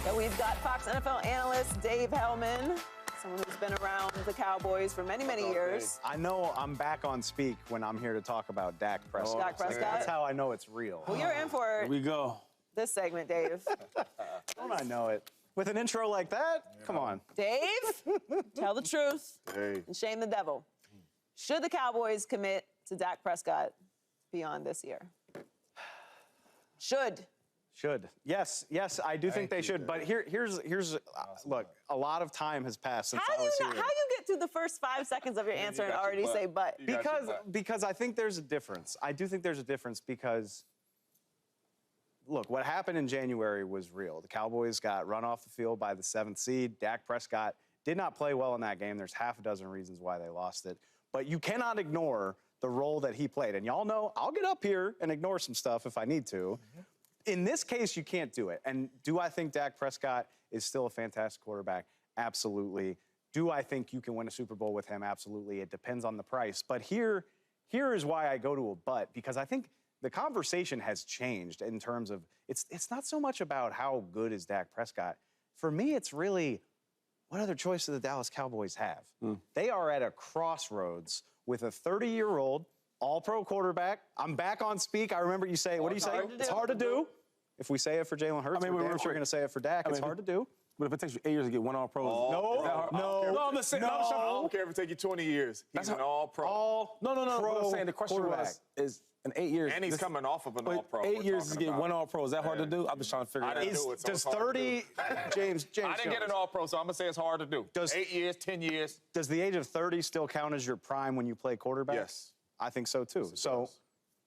So we've got Fox NFL analyst Dave Helman, someone who's been around the Cowboys for many, many years. I know I'm back on speak when I'm here to talk about Dak Prescott. Dak Prescott. That's how I know it's real. Well, you're in for Here we go. this segment, Dave. Don't I know it? With an intro like that? Come on. Dave, tell the truth Hey. and shame the devil. Should the Cowboys commit to Dak Prescott beyond this year? Should. Yes, I do think they should. But here's look, a lot of time has passed since I was here. How you get through the first 5 seconds of your answer and already say but? Because I think there's a difference. I do think there's a difference because, look, what happened in January was real. The Cowboys got run off the field by the 7th seed. Dak Prescott did not play well in that game. There's half a dozen reasons why they lost it. But you cannot ignore the role that he played. And y'all know I'll get up here and ignore some stuff if I need to. In this case, you can't do it. And do I think Dak Prescott is still a fantastic quarterback? Absolutely. Do I think you can win a Super Bowl with him? Absolutely. It depends on the price. But here is why I go to a but, because I think the conversation has changed in terms of it's not so much about how good is Dak Prescott. For me, it's really what other choice do the Dallas Cowboys have? They are at a crossroads with a 30-year-old all-pro quarterback. I'm back on speak. I remember you say, what do you say? It's hard to do. If we say it for Jalen Hurts, we're damn sure going to say it for Dak. It's hard to do. But if it takes you 8 years to get one all-pro, I'm just saying. I don't care if it takes you 20 years. He's an all-pro. No. What I'm saying, the question was, is in 8 years. And he's coming off of an all-pro. 8 years to get one all-pro. Is that hard to do? I'm just trying to figure it out. Does 30, James I didn't get an all-pro, so I'm going to say it's hard to do. 8 years, 10 years. Does the age of 30 still count as your prime when you play quarterback? Yes. I think so, too. So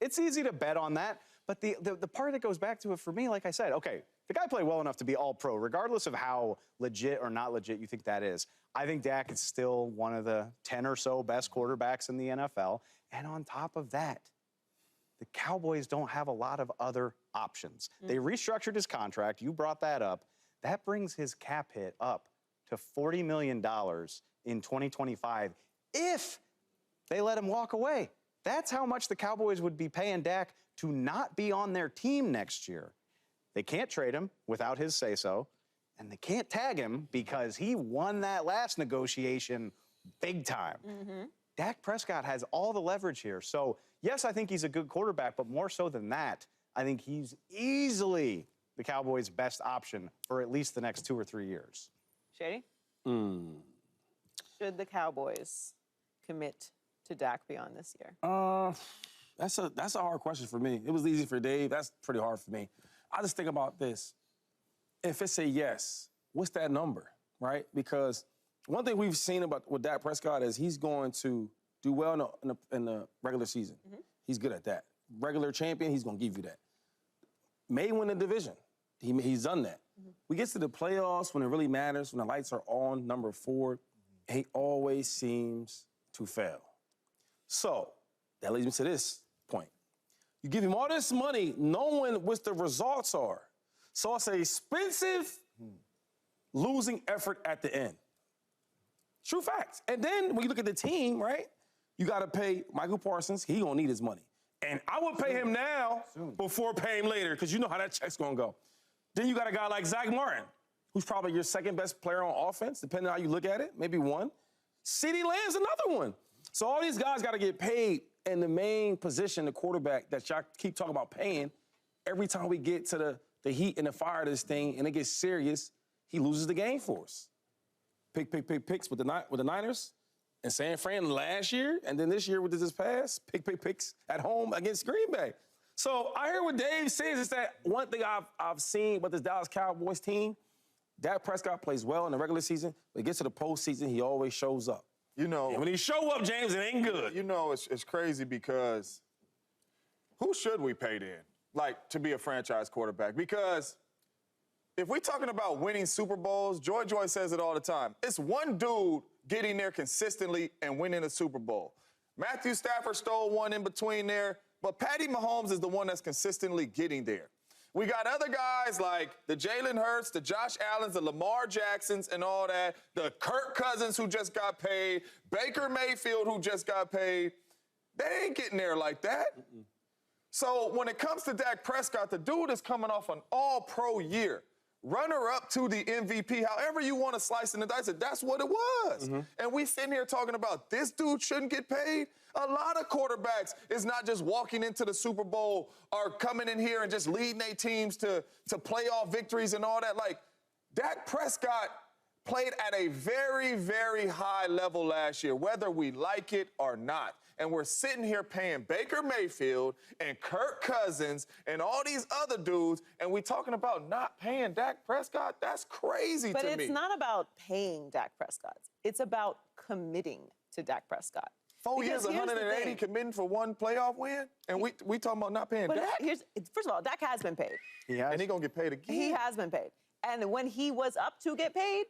it's easy to bet on that. But the part that goes back to it for me, like I said, okay, the guy played well enough to be all-pro, regardless of how legit or not legit you think that is. I think Dak is still one of the 10 or so best quarterbacks in the NFL. And on top of that, the Cowboys don't have a lot of other options. They restructured his contract. You brought that up. That brings his cap hit up to $40 million in 2025 if they let him walk away. That's how much the Cowboys would be paying Dak to not be on their team next year. They can't trade him without his say-so, and they can't tag him because he won that last negotiation big time. Dak Prescott has all the leverage here. So, yes, I think he's a good quarterback, but more so than that, I think he's easily the Cowboys' best option for at least the next 2 or 3 years. Shady? Should the Cowboys commit to Dak beyond this year? That's a hard question for me. It was easy for Dave. That's pretty hard for me. I just think about this. If it's a yes, what's that number, right? Because one thing we've seen with Dak Prescott is he's going to do well in the regular season. He's good at that. Regular champion, he's going to give you that. May win the division. He's done that. We get to the playoffs when it really matters, when the lights are on, number 4, he always seems to fail. So that leads me to this point. You give him all this money knowing what the results are. So it's an expensive losing effort at the end. True facts. And then when you look at the team, right, you got to pay Michael Parsons. He going to need his money. And I would pay him now before paying him later because you know how that check's going to go. Then you got a guy like Zach Martin, who's probably your second best player on offense, depending on how you look at it, maybe one. CeeDee Lamb's another one. So all these guys got to get paid, and the main position, the quarterback that y'all keep talking about paying, every time we get to the heat and the fire of this thing and it gets serious, he loses the game for us. Picks with the Niners and San Fran last year, and then this year with this pass, picks at home against Green Bay. So I hear what Dave says is that one thing I've seen with this Dallas Cowboys team, Dak Prescott plays well in the regular season, but he gets to the postseason, he always shows up. You know, and when he show up, James, it ain't good. You know, it's crazy because who should we pay then, like, to be a franchise quarterback? Because if we're talking about winning Super Bowls, Joy says it all the time. It's one dude getting there consistently and winning a Super Bowl. Matthew Stafford stole one in between there, but Patty Mahomes is the one that's consistently getting there. We got other guys like the Jalen Hurts, the Josh Allens, the Lamar Jacksons and all that, the Kirk Cousins who just got paid, Baker Mayfield who just got paid. They ain't getting there like that. So when it comes to Dak Prescott, the dude is coming off an all-pro year. runner-up to the MVP, however you want to slice and dice it, that's what it was. And we sitting here talking about this dude shouldn't get paid. A lot of quarterbacks is not just walking into the Super Bowl or coming in here and just leading their teams to playoff victories and all that. Like, Dak Prescott played at a very, very high level last year, whether we like it or not. And we're sitting here paying Baker Mayfield and Kirk Cousins and all these other dudes, and we talking about not paying Dak Prescott? That's crazy to me. But it's not about paying Dak Prescott. It's about committing to Dak Prescott. 4 years, 180 committing for one playoff win? And we talking about not paying But Dak? First of all, Dak has been paid. And he gonna get paid again. He has been paid. And when he was up to get paid,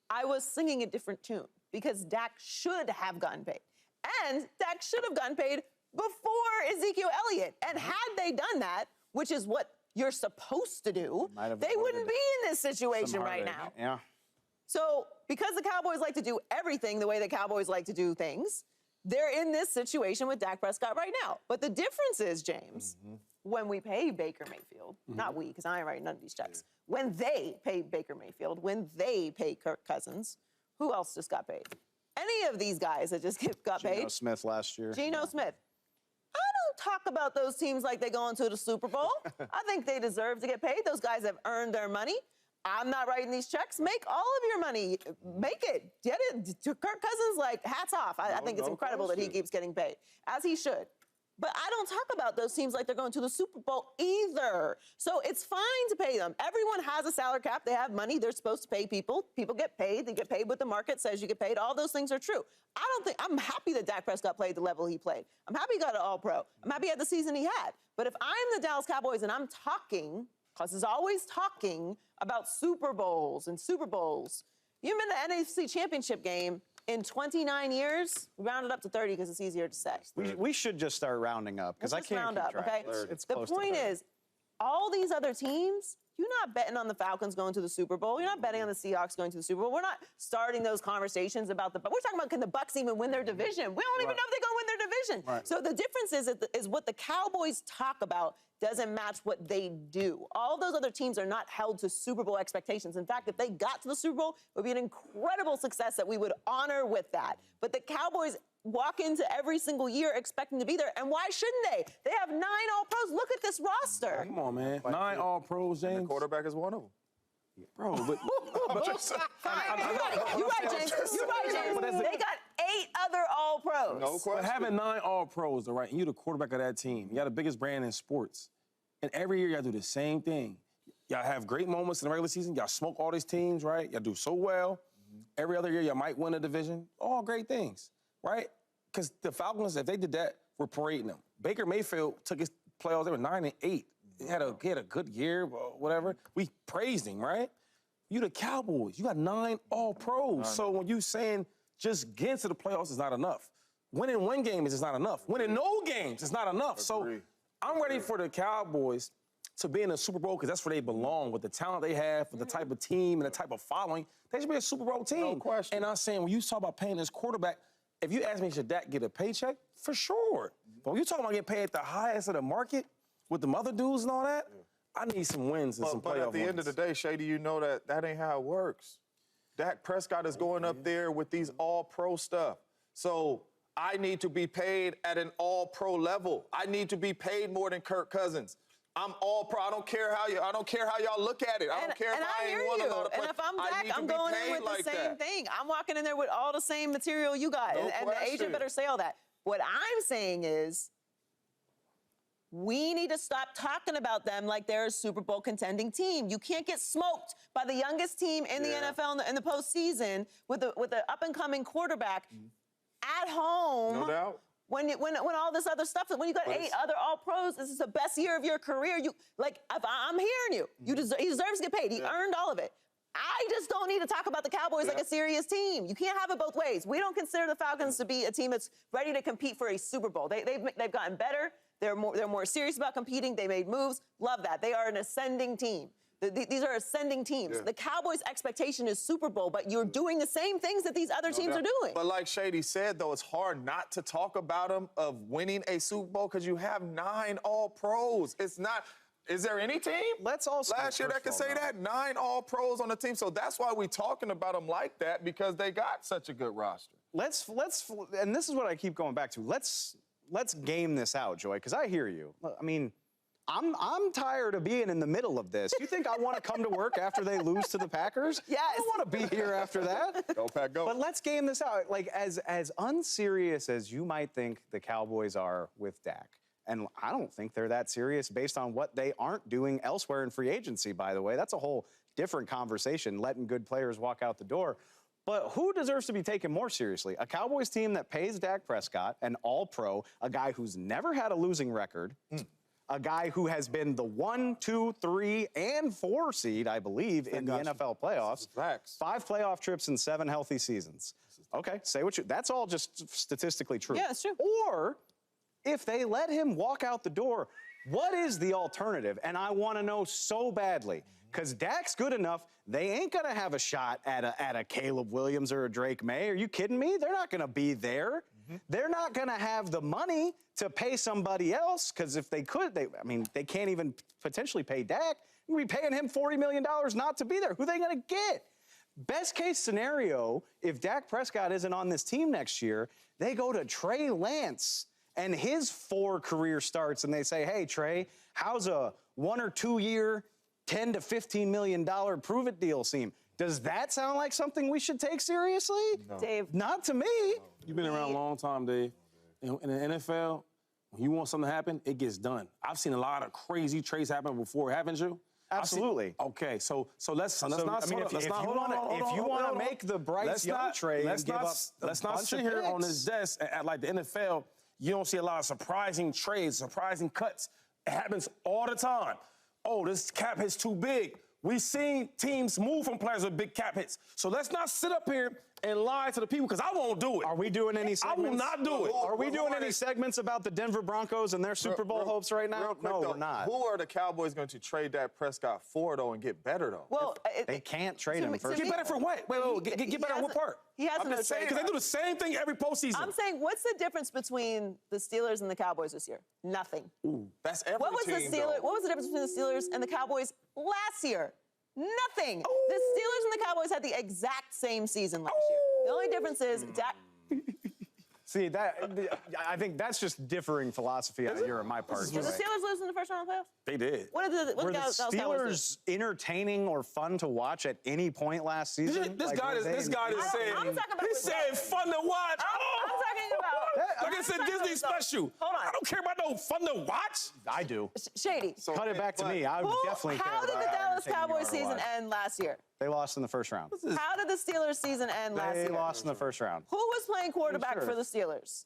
I was singing a different tune because Dak should have gotten paid. And Dak should have gotten paid before Ezekiel Elliott. And had they done that, which is what you're supposed to do, they wouldn't be in this situation right now. Yeah. So because the Cowboys like to do everything the way the Cowboys like to do things, they're in this situation with Dak Prescott right now. But the difference is, James, when we pay Baker Mayfield, not we, because I ain't writing none of these checks, when they pay Baker Mayfield, when they pay Kirk Cousins, who else just got paid? Any of these guys that just got paid. Geno Smith last year. Geno Smith. I don't talk about those teams like they go into the Super Bowl. I think they deserve to get paid. Those guys have earned their money. I'm not writing these checks. Make all of your money. Make it. Get it. Kirk Cousins, like, hats off. I think it's incredible that he keeps getting paid, as he should. But I don't talk about those teams like they're going to the Super Bowl either. So it's fine to pay them. Everyone has a salary cap. They have money. They're supposed to pay people. People get paid. They get paid what the market says you get paid. All those things are true. I'm happy that Dak Prescott played the level he played. I'm happy he got an All-Pro. I'm happy he had the season he had. But if I'm the Dallas Cowboys and I'm talking, because it's always talking about Super Bowls and Super Bowls, you've been to the NFC Championship game in 29 years, round it up to 30 because it's easier to say. We should just start rounding up because I can't round keep up, track. okay? It's the close to point 30. is, all these other teams, you're not betting on the Falcons going to the Super Bowl. You're not betting on the Seahawks going to the Super Bowl. We're not starting those conversations about we're talking about, can the Bucs even win their division? We don't even know if they're going to win their division. Right. So the difference is what the Cowboys talk about doesn't match what they do. All those other teams are not held to Super Bowl expectations. In fact, if they got to the Super Bowl, it would be an incredible success that we would honor with that. But the Cowboys walk into every single year expecting to be there. And why shouldn't they? They have 9 All-Pros. Look at this roster. Come on, man. 9 All-Pros, James. The quarterback is one of them. Bro, but You're right, James. You're right, James. They got 8 other All-Pros. No question. But having 9 All-Pros, all right, and you're the quarterback of that team. You got the biggest brand in sports. And every year, y'all do the same thing. Y'all have great moments in the regular season. Y'all smoke all these teams, right? Y'all do so well. Every other year, y'all might win a division. All great things, right? Because the Falcons, if they did that, we're parading them. Baker Mayfield took his playoffs. They were 9-8. He had a good year, whatever. We praised him, right? You the Cowboys. You got 9 All-Pros. So when you saying just getting to the playoffs is not enough. Winning one game is just not enough. Winning no games is not enough. So I'm ready for the Cowboys to be in the Super Bowl because that's where they belong. With the talent they have, with the type of team and the type of following, they should be a Super Bowl team. No question. And I'm saying, when you talk about paying this quarterback, if you ask me, should Dak get a paycheck? For sure. But when you talking about getting paid at the highest of the market with the other dudes and all that, I need some wins and some playoff wins. But at the end of the day, Shady, you know that ain't how it works. Dak Prescott is going up there with these all-pro stuff. So I need to be paid at an all-pro level. I need to be paid more than Kirk Cousins. I'm all-pro. I don't care how y'all look at it. I don't care if I ain't won a lot of plays. And if I'm Dak, I'm going in with the same thing. I'm walking in there with all the same material you got. And the agent better say all that. What I'm saying is, we need to stop talking about them like they're a Super Bowl contending team. You can't get smoked by the youngest team in the NFL in the postseason with an up-and-coming quarterback at home. No doubt. When all this other stuff, when you got 8 other All-Pros, this is the best year of your career. I'm hearing you. He deserves to get paid. He earned all of it. I just don't need to talk about the Cowboys like a serious team. You can't have it both ways. We don't consider the Falcons to be a team that's ready to compete for a Super Bowl. They've gotten better. They're more serious about competing. They made moves. Love that. They are an ascending team. These are ascending teams. Yeah. The Cowboys' expectation is Super Bowl, but you're doing the same things that these other teams are doing. But like Shady said, though, it's hard not to talk about them of winning a Super Bowl because you have 9 All-Pros. It's not. Is there any team Let's also last year that can say that? 9 All-Pros on the team. So that's why we're talking about them like that, because they got such a good roster. Let's and this is what I keep going back to. Let's game this out, Joy, because I hear you. I mean, I'm tired of being in the middle of this. You think I want to come to work after they lose to the Packers? Yes. I don't want to be here after that. Go, Pack, go. But let's game this out. Like, as unserious as you might think the Cowboys are with Dak, and I don't think they're that serious based on what they aren't doing elsewhere in free agency, by the way. That's a whole different conversation, letting good players walk out the door. But who deserves to be taken more seriously? A Cowboys team that pays Dak Prescott, an all-pro, a guy who's never had a losing record, a guy who has been the 1, 2, 3, and 4 seed, I believe, in the NFL playoffs. Facts. 5 playoff trips and 7 healthy seasons. Okay, say what you... That's all just statistically true. Yeah, it's true. Or, if they let him walk out the door, what is the alternative? And I want to know so badly. Because Dak's good enough, they ain't going to have a shot at a Caleb Williams or a Drake May. Are you kidding me? They're not going to be there. They're not going to have the money to pay somebody else, because if they could, they can't even potentially pay Dak. We'd be paying him $40 million not to be there. Who are they going to get? Best case scenario, if Dak Prescott isn't on this team next year, they go to Trey Lance and his 4 career starts, and they say, hey, Trey, how's a 1 or 2 year, $10 to $15 million prove-it deal seem? Does that sound like something we should take seriously? No. Dave. Not to me. You've been around a long time, Dave. In the NFL, when you want something to happen, it gets done. I've seen a lot of crazy trades happen before, haven't you? Absolutely. Okay, so let's not. I mean, if you want to make the Bryce Young trade, let's not sit here on this desk at like the NFL. You don't see a lot of surprising trades, surprising cuts. It happens all the time. Oh, this cap hit's too big. We've seen teams move from players with big cap hits. So let's not sit up here and lie to the people, because I won't do it. Are we doing any segments? I will not do it. Are we doing any segments about the Denver Broncos and their Super Bowl hopes right now? No, we're not. Who are the Cowboys going to trade Dak Prescott for, though, and get better, though? Well, They can't trade him first. Get better for what? Wait, get better on what part? He has I'm no just saying, trade. because they do the same thing every postseason. I'm saying, what's the difference between the Steelers and the Cowboys this year? Nothing. That's every What was team, the Steelers? though. What was the difference between the Steelers and the Cowboys last year? Nothing. The Steelers and the Cowboys had the exact same season last year. The only difference is Dak. See, I think that's just differing philosophy on your and my part. Did the Steelers lose in the first round of the playoffs? They did. What did Were the Dallas Cowboys do? Steelers entertaining or fun to watch at any point last season? This guy is saying. I'm talking about He's saying fun to watch. I'm talking about. Like it's a Disney special. Hold on. I don't care about no fun to watch. I do. Shady. So, Cut it back to me. I would definitely care How did about the Dallas entertaining Cowboys or season watch. end last year? They lost in the first round. How did the Steelers season end last They year? lost in the first round. Who was playing quarterback Sure. for the Steelers?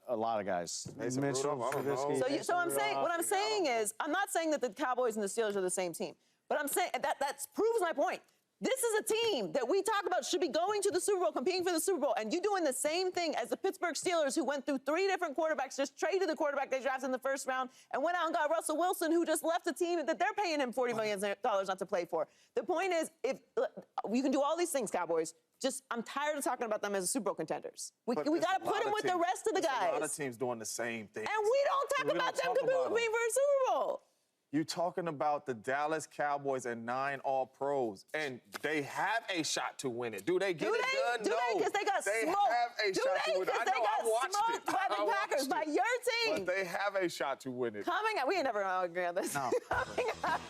A lot of guys. Mason Mitchell, Rudolph, I don't know. Trubisky. So I'm saying, what I'm saying is, I'm not saying that the Cowboys and the Steelers are the same team, but I'm saying that proves my point. This is a team that we talk about should be going to the Super Bowl, competing for the Super Bowl, and you doing the same thing as the Pittsburgh Steelers, who went through 3 different quarterbacks, just traded the quarterback they drafted in the first round, and went out and got Russell Wilson, who just left a team that they're paying him $40 million not to play for. The point is, if you can do all these things, Cowboys, I'm tired of talking about them as Super Bowl contenders. We got to put them with the rest of the guys. A lot of teams doing the same thing. And we don't talk about them competing for a Super Bowl. You're talking about the Dallas Cowboys and 9 All-Pros, and they have a shot to win it. Do they get it done? Do they? Because they got smoked. Have a shot to win it. I know, I watched smoked by the Packers, by your team. But they have a shot to win it. Coming up, we ain't never gonna agree on this. No. Coming up.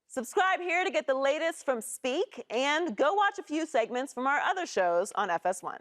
Subscribe here to get the latest from Speak, and go watch a few segments from our other shows on FS1.